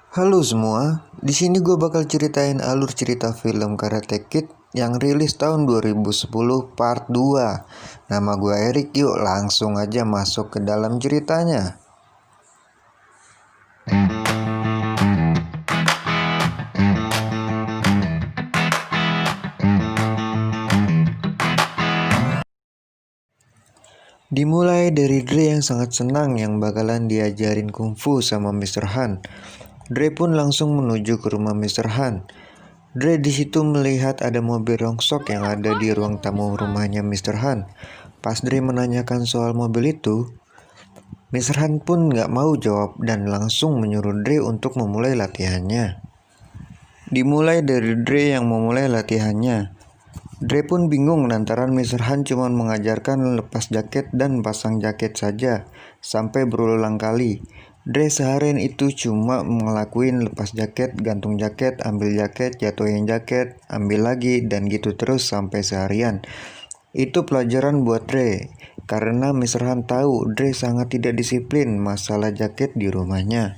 Halo semua, di sini gue bakal ceritain alur cerita film Karate Kid yang rilis tahun 2010 part 2. Nama gue Erik, yuk langsung aja masuk ke dalam ceritanya. Dimulai dari Dre yang sangat senang yang bakalan diajarin kungfu sama Mr. Han. Dre pun langsung menuju ke rumah Mr. Han. Dre di situ melihat ada mobil rongsok yang ada di ruang tamu rumahnya Mr. Han. Pas Dre menanyakan soal mobil itu, Mr. Han pun nggak mau jawab dan langsung menyuruh Dre untuk memulai latihannya. Dimulai dari Dre yang memulai latihannya. Dre pun bingung lantaran Mr. Han cuma mengajarkan lepas jaket dan pasang jaket saja sampai berulang kali. Dre seharian itu cuma ngelakuin lepas jaket, gantung jaket, ambil jaket, jatuhin jaket, ambil lagi, dan gitu terus sampai seharian. Itu pelajaran buat Dre, karena Mr. Han tahu Dre sangat tidak disiplin masalah jaket di rumahnya.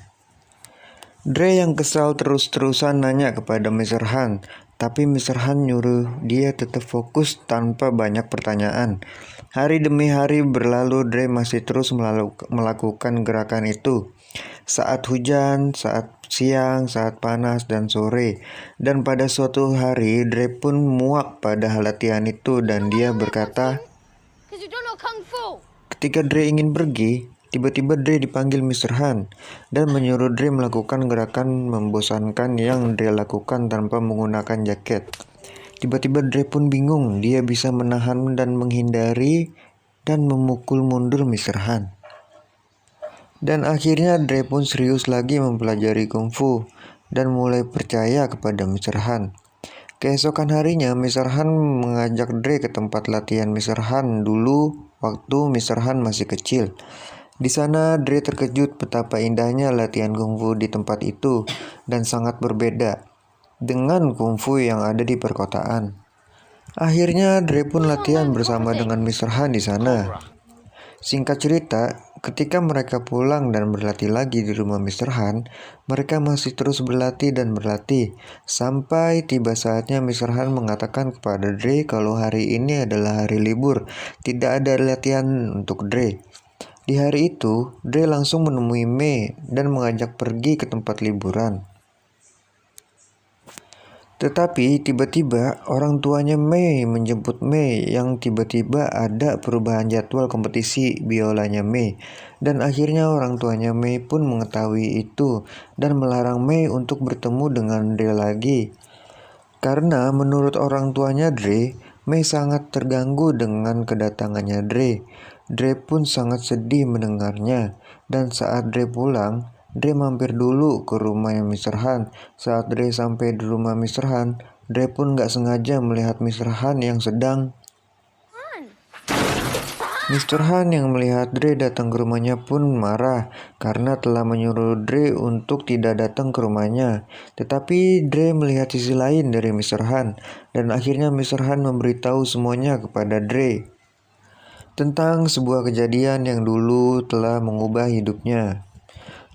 Dre yang kesal terus-terusan nanya kepada Mr. Han, tapi Mr. Han nyuruh dia tetap fokus tanpa banyak pertanyaan. Hari demi hari berlalu, Dre masih terus melakukan gerakan itu. Saat hujan, saat siang, saat panas, dan sore. Dan pada suatu hari, Dre pun muak pada latihan itu dan dia berkata, ketika Dre ingin pergi, tiba-tiba Dre dipanggil Mr. Han dan menyuruh Dre melakukan gerakan membosankan yang Dre lakukan tanpa menggunakan jaket. Tiba-tiba Dre pun bingung, dia bisa menahan dan menghindari dan memukul mundur Mr. Han. Dan akhirnya Dre pun serius lagi mempelajari kungfu dan mulai percaya kepada Mr. Han. Keesokan harinya, Mr. Han mengajak Dre ke tempat latihan Mr. Han dulu waktu Mr. Han masih kecil. Di sana, Dre terkejut betapa indahnya latihan kungfu di tempat itu dan sangat berbeda dengan kungfu yang ada di perkotaan. Akhirnya, Dre pun latihan bersama dengan Mr. Han di sana. Singkat cerita, ketika mereka pulang dan berlatih lagi di rumah Mr. Han, mereka masih terus berlatih dan berlatih, sampai tiba saatnya Mr. Han mengatakan kepada Dre kalau hari ini adalah hari libur, tidak ada latihan untuk Dre. Di hari itu, Dre langsung menemui Mei dan mengajak pergi ke tempat liburan. Tetapi tiba-tiba orang tuanya Mei menjemput Mei yang tiba-tiba ada perubahan jadwal kompetisi biolanya Mei. Dan akhirnya orang tuanya Mei pun mengetahui itu dan melarang Mei untuk bertemu dengan Dre lagi. Karena menurut orang tuanya Dre, Mei sangat terganggu dengan kedatangannya Dre. Dre pun sangat sedih mendengarnya. Dan saat Dre pulang, Dre mampir dulu ke rumahnya Mr. Han. Saat Dre sampai di rumah Mr. Han, Dre pun gak sengaja melihat Mr. Han yang sedang. Mr. Han yang melihat Dre datang ke rumahnya pun marah karena telah menyuruh Dre untuk tidak datang ke rumahnya. Tetapi Dre melihat sisi lain dari Mr. Han dan akhirnya Mr. Han memberitahu semuanya kepada Dre tentang sebuah kejadian yang dulu telah mengubah hidupnya.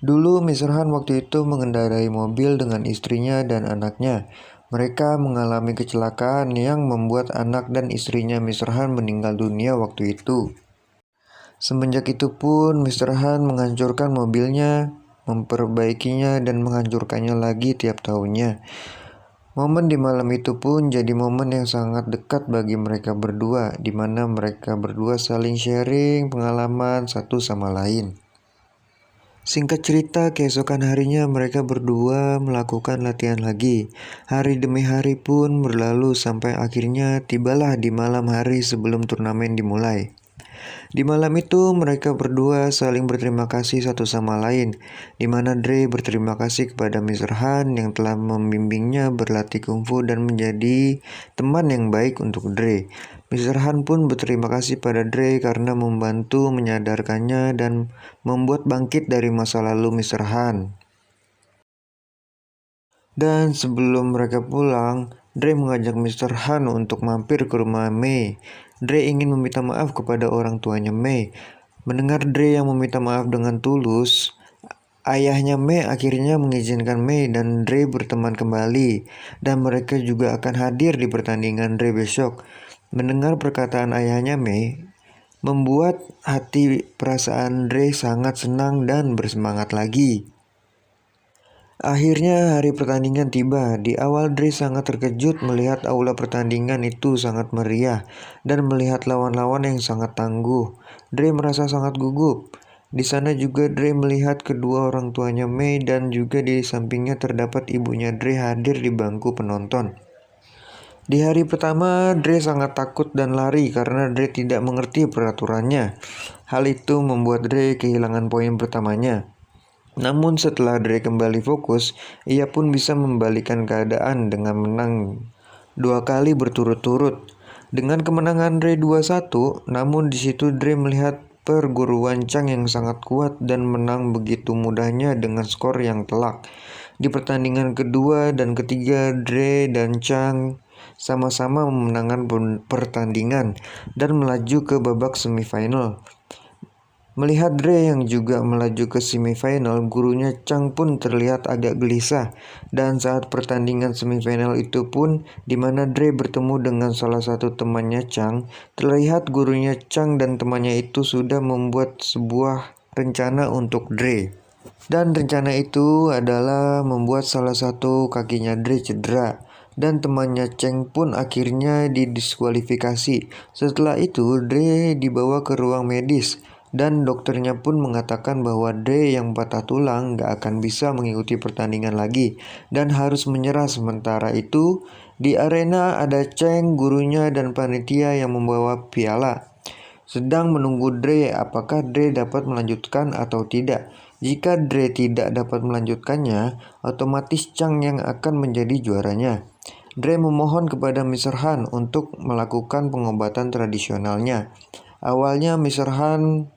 Dulu Mr. Han waktu itu mengendarai mobil dengan istrinya dan anaknya. Mereka mengalami kecelakaan yang membuat anak dan istrinya Mr. Han meninggal dunia waktu itu. Semenjak itu pun Mr. Han menghancurkan mobilnya, memperbaikinya dan menghancurkannya lagi tiap tahunnya. Momen di malam itu pun jadi momen yang sangat dekat bagi mereka berdua, di mana mereka berdua saling sharing pengalaman satu sama lain. Singkat cerita, keesokan harinya mereka berdua melakukan latihan lagi. Hari demi hari pun berlalu sampai akhirnya tibalah di malam hari sebelum turnamen dimulai. Di malam itu mereka berdua saling berterima kasih satu sama lain, di mana Dre berterima kasih kepada Mr. Han yang telah membimbingnya berlatih kungfu dan menjadi teman yang baik untuk Dre. Mr. Han pun berterima kasih pada Dre karena membantu menyadarkannya dan membuat bangkit dari masa lalu Mr. Han. Dan sebelum mereka pulang, Dre mengajak Mr. Han untuk mampir ke rumah Mei. Dre ingin meminta maaf kepada orang tuanya Mei. Mendengar Dre yang meminta maaf dengan tulus, Ayahnya Mei akhirnya mengizinkan Mei dan Dre berteman kembali, dan mereka juga akan hadir di pertandingan Dre besok. Mendengar perkataan ayahnya Mei, membuat hati perasaan Dre sangat senang dan bersemangat lagi. Akhirnya hari pertandingan tiba. Di awal Dre sangat terkejut melihat aula pertandingan itu sangat meriah dan melihat lawan-lawan yang sangat tangguh. Dre merasa sangat gugup. Di sana juga Dre melihat kedua orang tuanya Mei dan juga di sampingnya terdapat ibunya Dre hadir di bangku penonton. Di hari pertama, Dre sangat takut dan lari karena Dre tidak mengerti peraturannya. Hal itu membuat Dre kehilangan poin pertamanya. Namun setelah Dre kembali fokus, ia pun bisa membalikan keadaan dengan menang 2 kali berturut-turut. Dengan kemenangan Dre 2-1, namun di situ Dre melihat perguruan Chang yang sangat kuat dan menang begitu mudahnya dengan skor yang telak. Di pertandingan kedua dan ketiga, Dre dan Chang sama-sama memenangkan pertandingan dan melaju ke babak semifinal. Melihat Dre yang juga melaju ke semifinal, gurunya Chang pun terlihat agak gelisah. Dan saat pertandingan semifinal itu pun, di mana Dre bertemu dengan salah satu temannya Chang, terlihat gurunya Chang dan temannya itu sudah membuat sebuah rencana untuk Dre. Dan rencana itu adalah membuat salah satu kakinya Dre cedera. Dan temannya Chang pun akhirnya didiskualifikasi. Setelah itu, Dre dibawa ke ruang medis. Dan dokternya pun mengatakan bahwa Dre yang patah tulang gak akan bisa mengikuti pertandingan lagi dan harus menyerah. Sementara itu, di arena ada Chang, gurunya dan panitia yang membawa piala, sedang menunggu Dre apakah Dre dapat melanjutkan atau tidak. Jika Dre tidak dapat melanjutkannya, otomatis Chang yang akan menjadi juaranya. Dre memohon kepada Mr. Han untuk melakukan pengobatan tradisionalnya. Awalnya Mr. Han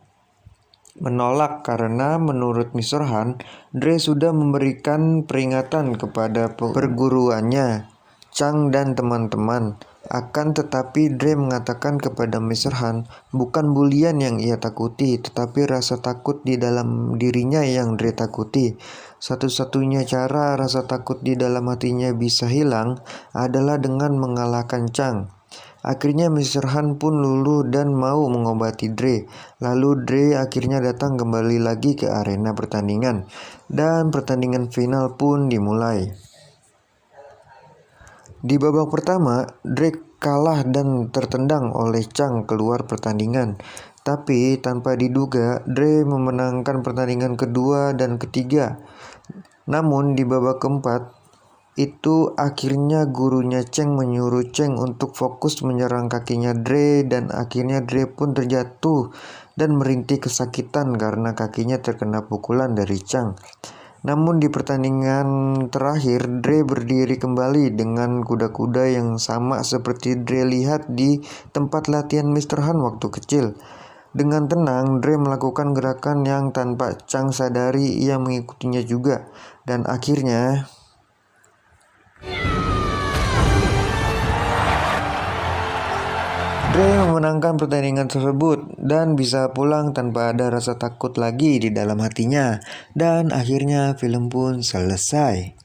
menolak karena menurut Mr. Han, Dre sudah memberikan peringatan kepada perguruannya, Chang dan teman-teman. Akan tetapi Dre mengatakan kepada Mr. Han, bukan bulian yang ia takuti, tetapi rasa takut di dalam dirinya yang Dre takuti. Satu-satunya cara rasa takut di dalam hatinya bisa hilang adalah dengan mengalahkan Chang. Akhirnya Mr. Han pun luluh dan mau mengobati Dre. Lalu Dre akhirnya datang kembali lagi ke arena pertandingan. Dan pertandingan final pun dimulai. Di babak pertama, Dre kalah dan tertendang oleh Chang keluar pertandingan. Tapi tanpa diduga, Dre memenangkan pertandingan kedua dan ketiga. Namun di babak keempat, itu akhirnya gurunya Chang menyuruh Chang untuk fokus menyerang kakinya Dre dan akhirnya Dre pun terjatuh dan merintih kesakitan karena kakinya terkena pukulan dari Chang. Namun di pertandingan terakhir Dre berdiri kembali dengan kuda-kuda yang sama seperti Dre lihat di tempat latihan Mr. Han waktu kecil. Dengan tenang, Dre melakukan gerakan yang tanpa Chang sadari ia mengikutinya juga. Dan akhirnya Dre memenangkan pertandingan tersebut dan bisa pulang tanpa ada rasa takut lagi di dalam hatinya. Dan akhirnya film pun selesai.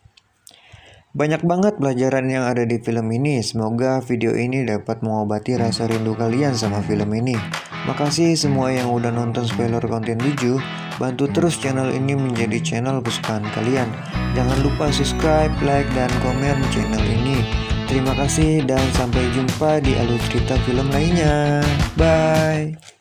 Banyak banget pelajaran yang ada di film ini. Semoga video ini dapat mengobati rasa rindu kalian sama film ini. Makasih semua yang udah nonton spoiler konten 7. Bantu terus channel ini menjadi channel kesukaan kalian. Jangan lupa subscribe, like, dan komen channel ini. Terima kasih dan sampai jumpa di alur cerita film lainnya. Bye.